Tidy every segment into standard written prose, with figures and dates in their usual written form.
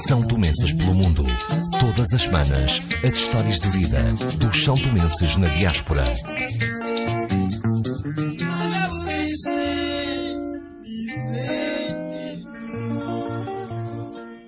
São Tomenses pelo mundo. Todas as semanas, as histórias de vida dos São Tomenses na diáspora.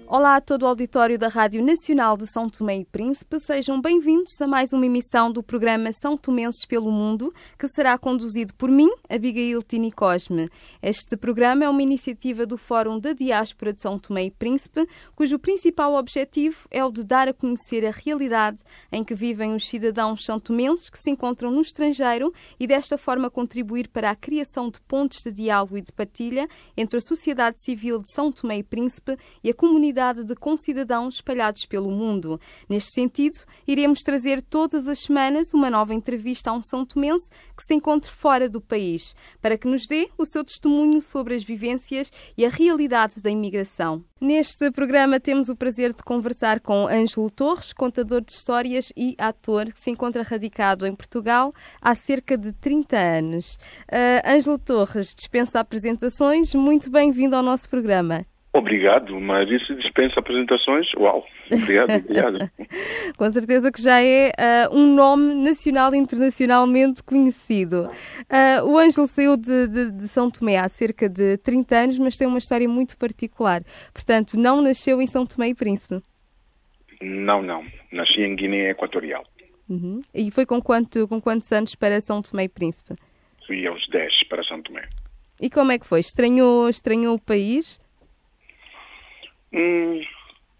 Olá a todo o auditório da Rádio Nacional de São Tomé e Príncipe. Sejam bem-vindos a mais uma emissão do programa São Tomenses pelo Mundo, que será conduzido por mim, Abigail Tini Cosme. Este programa é uma iniciativa do Fórum da Diáspora de São Tomé e Príncipe, cujo principal objetivo é o de dar a conhecer a realidade em que vivem os cidadãos são-tomenses que se encontram no estrangeiro e desta forma contribuir para a criação de pontes de diálogo e de partilha entre a sociedade civil de São Tomé e Príncipe e a comunidade de concidadãos espalhados pelo mundo. Neste sentido, iremos trazer todas as semanas uma nova entrevista a um são tomense que se encontre fora do país, para que nos dê o seu testemunho sobre as vivências e a realidade da imigração. Neste programa temos o prazer de conversar com Ângelo Torres, contador de histórias e ator, que se encontra radicado em Portugal há cerca de 30 anos. Ângelo Torres dispensa apresentações, muito bem-vindo ao nosso programa. Obrigado, mas isso dispensa apresentações? Uau, obrigado. Com certeza que já é um nome nacional e internacionalmente conhecido. O Ângelo saiu de São Tomé há cerca de 30 anos, mas tem uma história muito particular. Portanto, não nasceu em São Tomé e Príncipe? Não. Nasci em Guiné Equatorial. Uhum. E foi com quantos anos para São Tomé e Príncipe? Fui aos 10 para São Tomé. E como é que foi? Estranhou o país?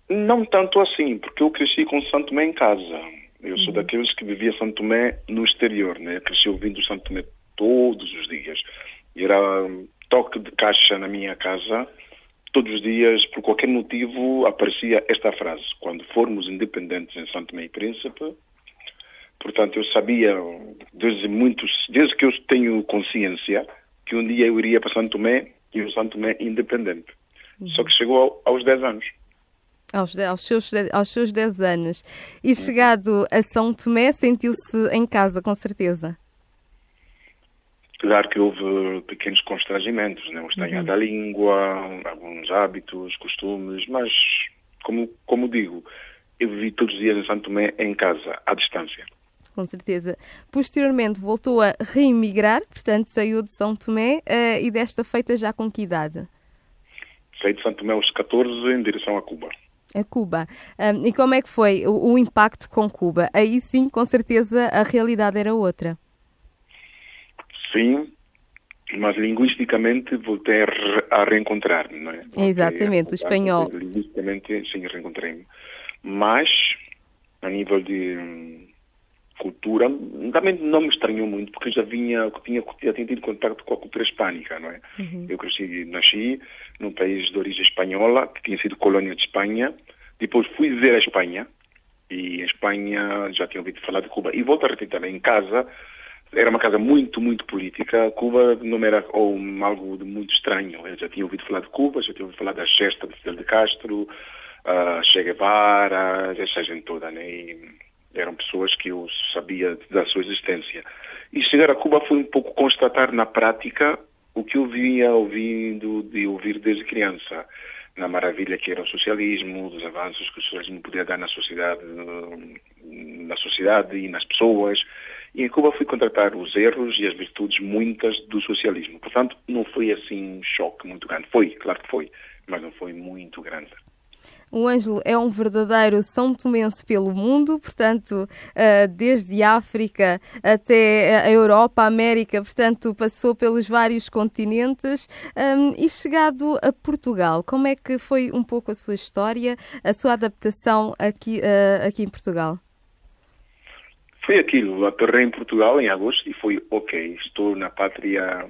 Não tanto assim, porque eu cresci com São Tomé em casa. Eu sou daqueles que vivia São Tomé no exterior, né? Cresci ouvindo São Tomé todos os dias. E era toque de caixa na minha casa. Todos os dias, por qualquer motivo, aparecia esta frase: quando formos independentes em São Tomé e Príncipe. Portanto, eu sabia, desde que eu tenho consciência, que um dia eu iria para São Tomé e o São Tomé independente. Só que chegou aos 10 anos. Aos seus 10 anos. E chegado a São Tomé, sentiu-se em casa, com certeza? Claro que houve pequenos constrangimentos, né? O estranhar da língua, alguns hábitos, costumes, mas, como digo, eu vivi todos os dias em São Tomé em casa, à distância. Com certeza. Posteriormente voltou a reemigrar, portanto saiu de São Tomé e desta feita já com que idade? Saí de São Tomé aos 14 em direção a Cuba. A Cuba. E como é que foi o impacto com Cuba? Aí sim, com certeza, a realidade era outra. Sim, mas linguisticamente voltei a reencontrar-me, não é? Exatamente, o espanhol. Linguisticamente, sim, reencontrei-me. Mas, a nível de cultura, também não me estranhou muito, porque já tinha tido contato com a cultura hispânica, não é? Eu nasci num país de origem espanhola, que tinha sido colônia de Espanha. Depois fui ver a Espanha, e em Espanha já tinha ouvido falar de Cuba. E volto a repetir, em casa, era uma casa muito, muito política. Cuba não era algo de muito estranho. Eu já tinha ouvido falar de Cuba, já tinha ouvido falar da gesta de Fidel de Castro, Che Guevara, essa gente toda, né? E eram pessoas que eu sabia da sua existência. E chegar a Cuba foi um pouco constatar na prática o que eu vinha ouvir desde criança, na maravilha que era o socialismo, dos avanços que o socialismo podia dar na sociedade e nas pessoas. E em Cuba fui constatar os erros e as virtudes muitas do socialismo. Portanto, não foi assim um choque muito grande. Foi, claro que foi, mas não foi muito grande. O Ângelo é um verdadeiro são tomense pelo mundo, portanto, desde a África até a Europa, a América, portanto, passou pelos vários continentes. E chegado a Portugal, como é que foi um pouco a sua história, a sua adaptação aqui em Portugal? Foi aquilo, aterrei em Portugal em agosto e foi ok, estou na pátria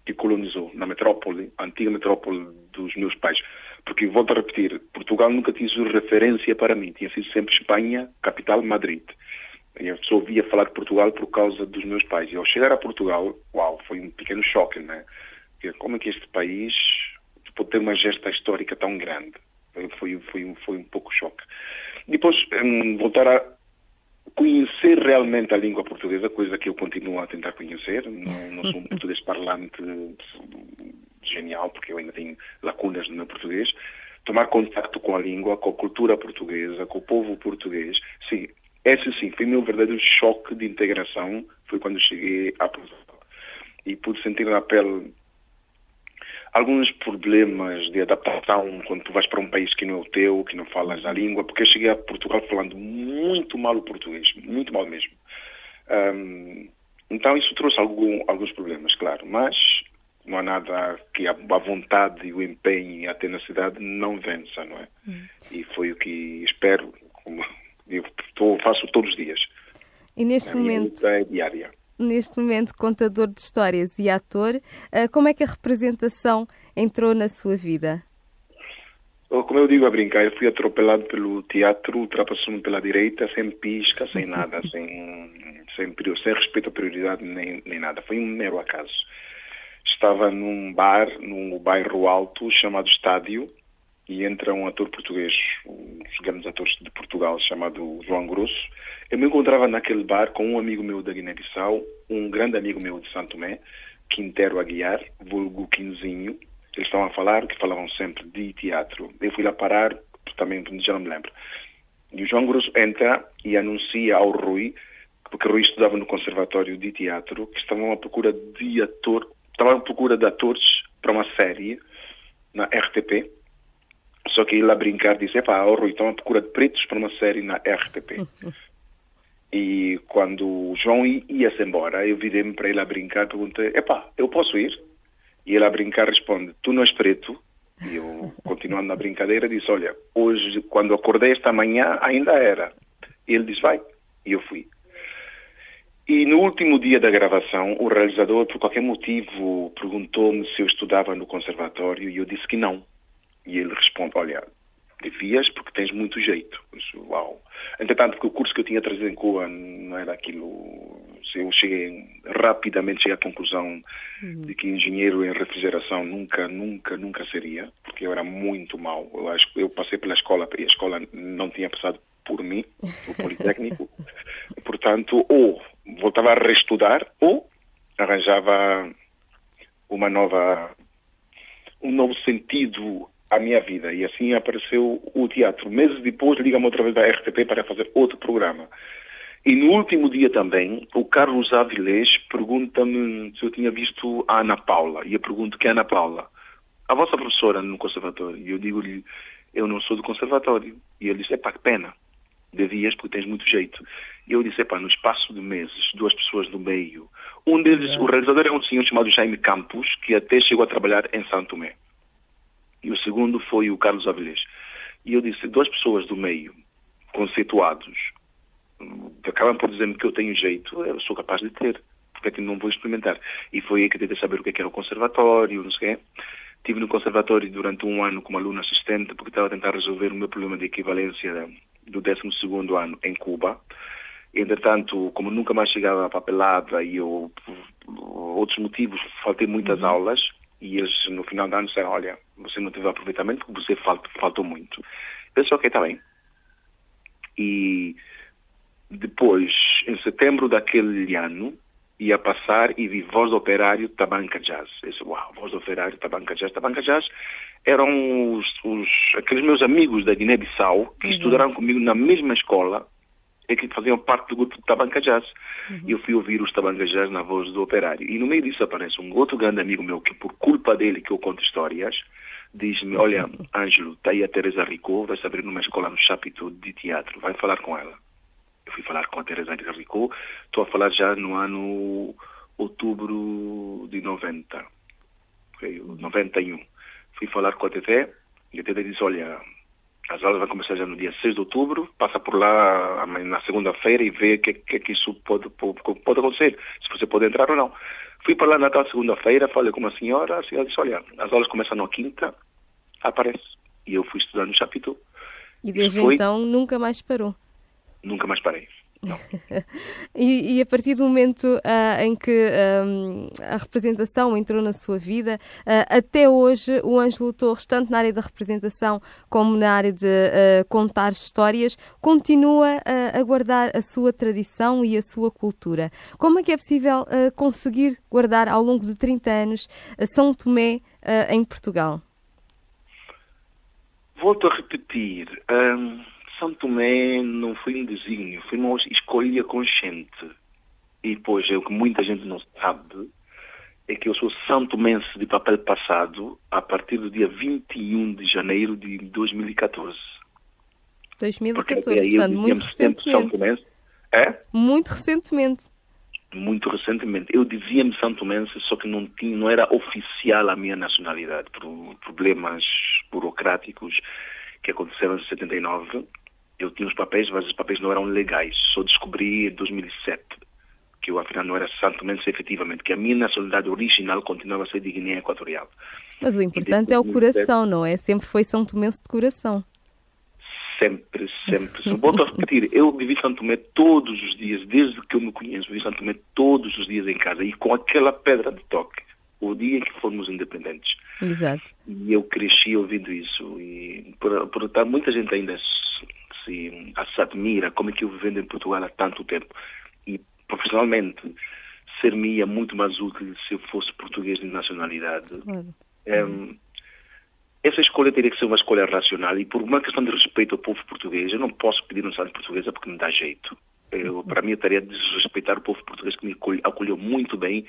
que colonizou, na metrópole, a antiga metrópole dos meus pais. Porque, volto a repetir, Portugal nunca tinha sido referência para mim. Tinha sido sempre Espanha, capital, Madrid. Eu só ouvia falar de Portugal por causa dos meus pais. E ao chegar a Portugal, uau, foi um pequeno choque, né? Como é que este país pode ter uma gesta histórica tão grande? Foi um pouco choque. Depois, voltar a conhecer realmente a língua portuguesa, coisa que eu continuo a tentar conhecer. Não sou muito desparlante de genial, porque eu ainda tenho lacunas no meu português, tomar contacto com a língua, com a cultura portuguesa, com o povo português. Sim, esse sim, foi o meu verdadeiro choque de integração, foi quando cheguei a Portugal. E pude sentir na pele alguns problemas de adaptação quando tu vais para um país que não é o teu, que não falas a língua, porque eu cheguei a Portugal falando muito mal o português, muito mal mesmo. Então isso trouxe alguns problemas, claro, mas não há nada que a vontade e o empenho e a tenacidade não vença, não é? E foi o que espero, como eu faço todos os dias. E neste momento, é diária. Neste momento, contador de histórias e ator, como é que a representação entrou na sua vida? Como eu digo a brincar, eu fui atropelado pelo teatro, ultrapassou-me pela direita, sem pisca, sem nada, sem respeito à prioridade nem nada. Foi um mero acaso. Estava num bar, num bairro alto, chamado Estádio, e entra um ator português, um dos grandes atores de Portugal, chamado João Grosso. Eu me encontrava naquele bar com um amigo meu da Guiné-Bissau, um grande amigo meu de Santo Tomé, Quintero Aguiar, vulgo Quinzinho. Eles estavam a falar, que falavam sempre de teatro. Eu fui lá parar, também já não me lembro. E o João Grosso entra e anuncia ao Rui, porque o Rui estudava no Conservatório de Teatro, que estavam à procura de atores para uma série na RTP. Só que ele a brincar disse, Rui, estão à procura de pretos para uma série na RTP. E quando o João ia-se embora, eu virei-me para ele a brincar, perguntei, eu posso ir? E ele a brincar responde, tu não és preto? E eu, continuando na brincadeira, disse, olha, hoje, quando acordei esta manhã, ainda era. E ele disse, vai. E eu fui. E no último dia da gravação, o realizador, por qualquer motivo, perguntou-me se eu estudava no conservatório e eu disse que não. E ele responde, olha, devias porque tens muito jeito. Eu disse, uau. Entretanto, porque o curso que eu tinha trazido em Cuba não era aquilo... Eu rapidamente cheguei à conclusão de que engenheiro em refrigeração nunca seria, porque eu era muito mau. Eu passei pela escola e a escola não tinha passado por mim, o Politécnico. Portanto, ou voltava a reestudar ou arranjava um novo sentido à minha vida. E assim apareceu o teatro. Meses depois, liga-me outra vez da RTP para fazer outro programa. E no último dia também, o Carlos Avilés pergunta-me se eu tinha visto a Ana Paula. E eu pergunto, que é a Ana Paula? A vossa professora no conservatório. E eu digo-lhe, eu não sou do conservatório. E ele disse, que pena. Devias, porque tens muito jeito. E eu disse, no espaço de meses, duas pessoas do meio. Um deles, o realizador é um senhor chamado Jaime Campos, que até chegou a trabalhar em Santo Tomé. E o segundo foi o Carlos Avilés. E eu disse, duas pessoas do meio, conceituados, acabam por dizer-me que eu tenho jeito, eu sou capaz de ter, porque é que não vou experimentar? E foi aí que tentei saber o que era o conservatório, não sei o quê. Estive no conservatório durante um ano como aluno assistente, porque estava a tentar resolver o meu problema de equivalência do 12º ano em Cuba. Entretanto, como nunca mais chegava a papelada e eu, por outros motivos, faltei muitas aulas, e eles no final do ano disseram, olha, você não teve aproveitamento porque você faltou muito. Eu disse, ok, está bem. E depois, em setembro daquele ano, ia passar e vi Voz do Operário, Tabanca Jazz. Eu disse, uau, Voz do Operário, Tabanca Jazz. Tabanca Jazz eram aqueles meus amigos da Guiné-Bissau que estudaram comigo na mesma escola e que faziam parte do grupo de Tabanca Jazz. E eu fui ouvir os Tabanca Jazz na Voz do Operário. E no meio disso aparece um outro grande amigo meu que, por culpa dele que eu conto histórias, diz-me, olha, Ângelo, está aí a Teresa Ricot, vai abrir numa escola no Chapitão de teatro, vai falar com ela. Eu fui falar com a Teresa Ricot, estou a falar já no ano outubro de 90, 91. Fui falar com a Tete e a Tete disse, olha, as aulas vão começar já no dia 6 de outubro, passa por lá na segunda-feira e vê o que isso pode acontecer, se você pode entrar ou não. Fui para lá na tal segunda-feira, falei com uma senhora, a senhora disse, olha, as aulas começam na quinta, aparece. E eu fui estudar no Chapitão. E desde então nunca mais parou? Nunca mais parei. não. E a partir do momento em que a representação entrou na sua vida, até hoje o Ângelo Torres, tanto na área da representação como na área de contar histórias, continua a guardar a sua tradição e a sua cultura. Como é que é possível conseguir guardar ao longo de 30 anos São Tomé em Portugal? Volto a repetir, São Tomé não foi um desígnio, foi uma escolha consciente. E depois, o que muita gente não sabe é que eu sou santomense de papel passado a partir do dia 21 de janeiro de 2014. 2014, portanto, muito recentemente. Muito recentemente. Muito recentemente. Eu dizia-me santomense, só que não era oficial a minha nacionalidade, por problemas burocráticos que aconteceram em 79. Eu tinha os papéis, mas os papéis não eram legais. Só descobri em 2007 que eu, afinal, não era santomense efetivamente, que a minha nacionalidade original continuava a ser de Guiné Equatorial. Mas o importante é o coração, não é? Sempre foi santomense de coração. Sempre. Volto a repetir, eu vivi São Tomé todos os dias, desde que eu me conheço, vivi São Tomé todos os dias em casa e com aquela pedra de toque, o dia em que fomos independentes. Exato. E eu cresci ouvindo isso e por tal, muita gente ainda se admira como é que eu vivendo em Portugal há tanto tempo. E profissionalmente ser-me-ia muito mais útil se eu fosse português de nacionalidade. Claro. Essa escolha teria que ser uma escolha racional e por uma questão de respeito ao povo português, eu não posso pedir um santo portuguesa porque me dá jeito. Para mim, eu estaria a desrespeitar o povo português que me acolheu muito bem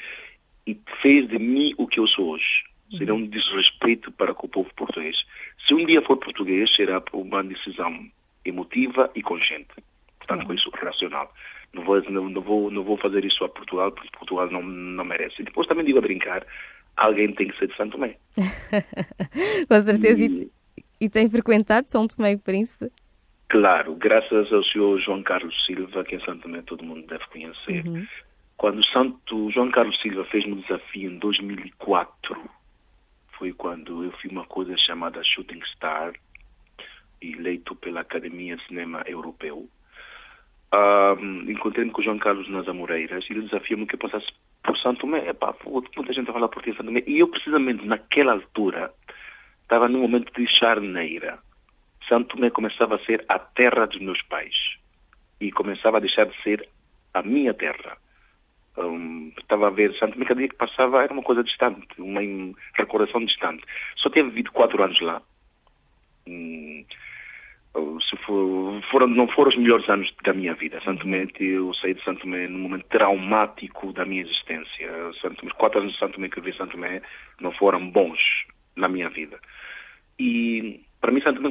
e fez de mim o que eu sou hoje. Seria um desrespeito para com o povo português. Se um dia for português, será por uma decisão emotiva e consciente. Portanto, com isso, racional. Não vou fazer isso a Portugal, porque Portugal não merece. E depois também digo a brincar, alguém tem que ser de São Tomé. Com certeza. E tem frequentado São Tomé e Príncipe? Claro, graças ao senhor João Carlos Silva, que em São Tomé todo mundo deve conhecer. Uhum. Quando o João Carlos Silva fez-me um desafio em 2004, foi quando eu fiz uma coisa chamada Shooting Star, eleito pela Academia de Cinema Europeu. Encontrei-me com o João Carlos nas Amoreiras e ele desafiou-me que eu passasse por São Tomé. Muita gente a falar por ti em São Tomé. E eu, precisamente naquela altura, estava num momento de charneira. São Tomé começava a ser a terra dos meus pais e começava a deixar de ser a minha terra. Estava a ver São Tomé, cada dia que passava era uma coisa distante, uma recordação distante. Só tinha vivido 4 anos lá. Não foram os melhores anos da minha vida. São Tomé, eu saí de São Tomé num momento traumático da minha existência. Os 4 anos de São Tomé que eu vi São Tomé não foram bons na minha vida. E para mim São Tomé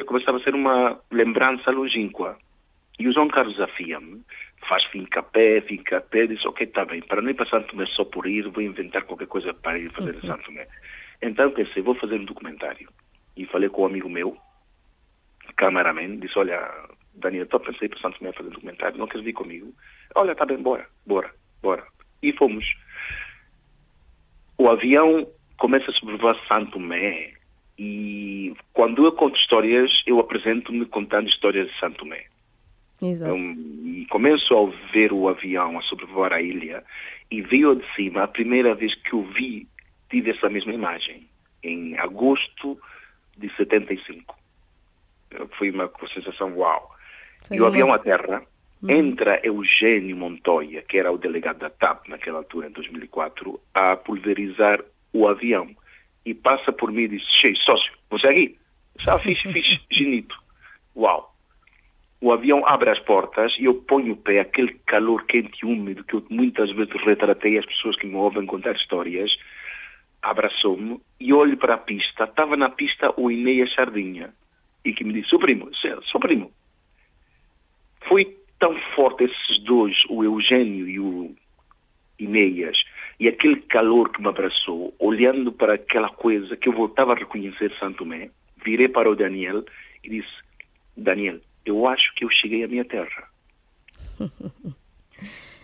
começava a ser uma lembrança longínqua. E o João Carlos desafia-me, faz fincapé, disse, ok, está bem, para não ir para São Tomé só por ir, vou inventar qualquer coisa para ir fazer em São Tomé. Então pensei, vou fazer um documentário. E falei com um amigo meu, cameraman, disse, olha, Daniel, pensei para São Tomé fazer um documentário, não queres vir comigo? Olha, está bem, bora. E fomos. O avião começa a sobrevoar São Tomé e quando eu conto histórias, eu apresento-me contando histórias de São Tomé. Exato. E começo a ver o avião a sobrevoar a ilha e veio de cima, a primeira vez que eu tive essa mesma imagem, em agosto de 75. Foi uma sensação uau. E o avião à terra, entra Eugênio Montoya, que era o delegado da TAP naquela altura, em 2004, a pulverizar o avião. E passa por mim e diz, sócio, você aqui? Fixe, genito. Uau. O avião abre as portas e eu ponho o pé, aquele calor quente e úmido que eu muitas vezes retratei às pessoas que me ouvem contar histórias, abraçou-me e olho para a pista. Estava na pista o Inês Sardinha e que me disse, sou primo. Foi tão forte esses dois, o Eugênio e o Inês, e aquele calor que me abraçou, olhando para aquela coisa que eu voltava a reconhecer São Tomé, virei para o Daniel e disse, Daniel, eu acho que eu cheguei à minha terra.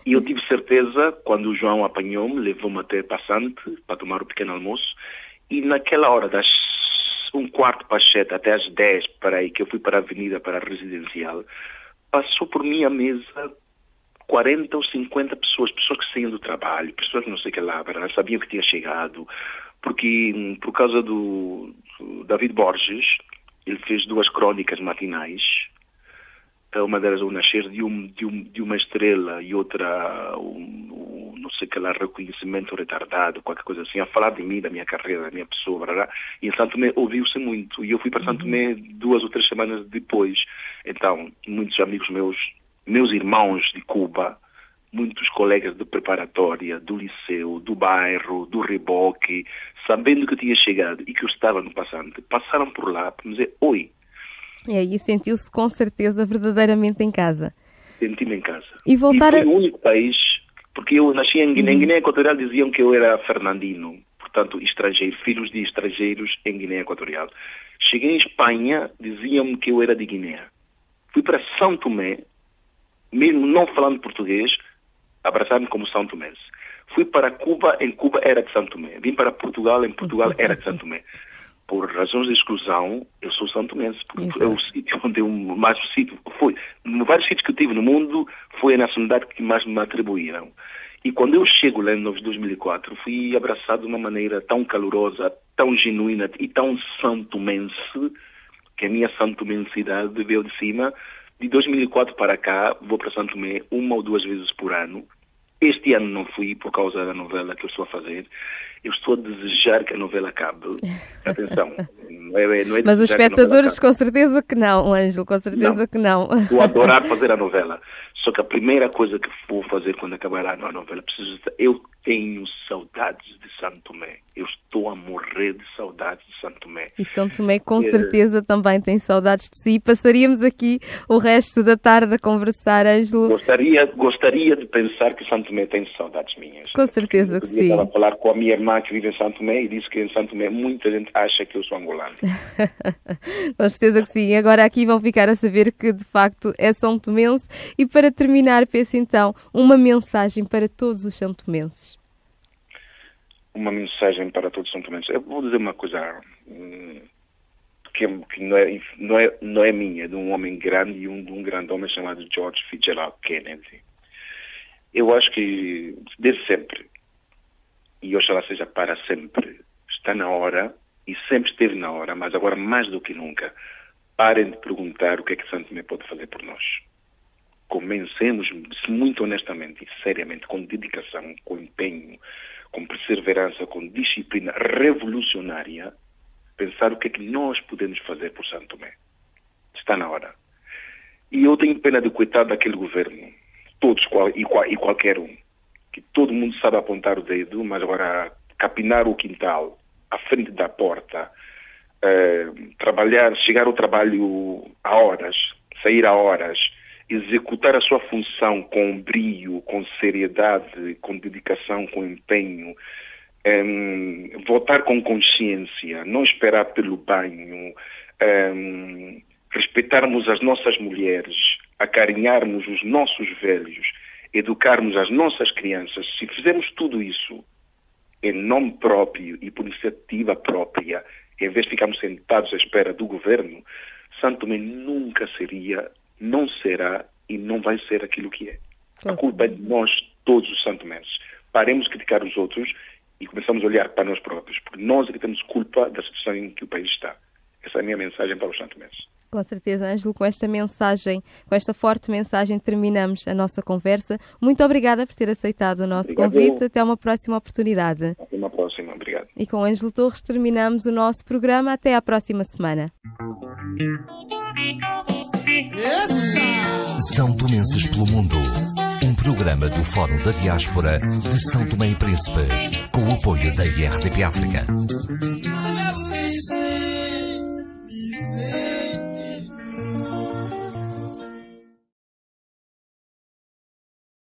E eu tive certeza, quando o João apanhou-me, levou-me até Passante para tomar o pequeno almoço, e naquela hora das 7:15 até às 10, para aí, que eu fui para a avenida, para a residencial, passou por mim a mesa 40 ou 50 pessoas que saíam do trabalho, pessoas que não sei o que lá, sabiam que tinha chegado, porque por causa do David Borges, ele fez 2 crônicas matinais, uma delas o nascer de uma estrela e outra não sei o que lá, reconhecimento retardado, qualquer coisa assim, a falar de mim, da minha carreira, da minha pessoa, e em Santo Tomé ouviu-se muito, e eu fui para Santo Tomé 2 ou 3 semanas depois. Então, muitos amigos meus irmãos de Cuba, muitos colegas de preparatória, do liceu, do bairro, do reboque, sabendo que eu tinha chegado e que eu estava no passante, passaram por lá para me dizer oi. E aí sentiu-se com certeza verdadeiramente em casa. Senti-me em casa. E voltar foi o único país, porque eu nasci em Guiné. Em Guiné Equatorial diziam que eu era fernandino, portanto estrangeiro, filhos de estrangeiros em Guiné Equatorial. Cheguei em Espanha, diziam-me que eu era de Guiné. Fui para São Tomé, mesmo não falando português, abraçaram-me como São Tomense. Fui para Cuba, em Cuba era de São Tomé. Vim para Portugal, em Portugal era de São Tomé. Por razões de exclusão, eu sou São Tomense. É o sítio onde eu mais fui. Vários sítios que eu tive no mundo, foi a nacionalidade que mais me atribuíram. E quando eu chego lá em 2004, fui abraçado de uma maneira tão calorosa, tão genuína e tão santomense, que a minha santomensidade veio de cima. De 2004 para cá, vou para Santo Tomé 1 ou 2 vezes por ano. Este ano não fui por causa da novela que eu estou a fazer. Eu estou a desejar que a novela acabe. Atenção, não é mas os espectadores com certeza que não, Ângelo, com certeza que não. Vou adorar fazer a novela. Só que a primeira coisa que vou fazer quando acabar a novela, eu tenho saudades de Santo Tomé. Eu estou a morrer de saudades de Santo Tomé. E São Tomé com certeza também tem saudades de si. Passaríamos aqui o resto da tarde a conversar, Ângelo. Gostaria de pensar que Santo Tomé tem saudades minhas. Com certeza que sim. Eu estava a falar com a minha irmã que vive em Santo Tomé e disse que em Santo Tomé muita gente acha que eu sou angolano. Com certeza que sim. Agora aqui vão ficar a saber que de facto é São Tomense. E para terminar, peço então uma mensagem para todos os santomenses. Uma mensagem para todos os santomenses. Eu vou dizer uma coisa que não é minha, de um homem grande e de um grande homem chamado George Fitzgerald Kennedy. Eu acho que desde sempre, e oxalá seja para sempre, está na hora, e sempre esteve na hora, mas agora mais do que nunca, parem de perguntar o que é que Santo Tomé pode fazer por nós. Comencemos muito honestamente e seriamente, com dedicação, com empenho, com perseverança, com disciplina revolucionária, pensar o que é que nós podemos fazer por Santo Tomé. Está na hora. E eu tenho pena de coitado daquele governo, todos e qualquer um, que todo mundo sabe apontar o dedo, mas agora capinar o quintal, à frente da porta, trabalhar, chegar ao trabalho a horas, sair a horas, executar a sua função com brio, com seriedade, com dedicação, com empenho, votar com consciência, não esperar pelo banho, respeitarmos as nossas mulheres, acarinharmos os nossos velhos, educarmos as nossas crianças. Se fizermos tudo isso em nome próprio e por iniciativa própria, em vez de ficarmos sentados à espera do governo, Santo Tomé nunca seria, não será e não vai ser aquilo que é. A culpa é de nós, todos os santomenses. Paremos de criticar os outros e começamos a olhar para nós próprios, porque nós é que temos culpa da situação em que o país está. Essa é a minha mensagem para os santomenses. Com certeza, Ângelo, com esta mensagem, com esta forte mensagem, terminamos a nossa conversa. Muito obrigada por ter aceitado o nosso convite. Até uma próxima oportunidade. Até uma próxima, obrigado. E com Ângelo Torres terminamos o nosso programa. Até à próxima semana. São Tomenses pelo Mundo. Um programa do Fórum da Diáspora de São Tomé e Príncipe, com o apoio da IRDP África.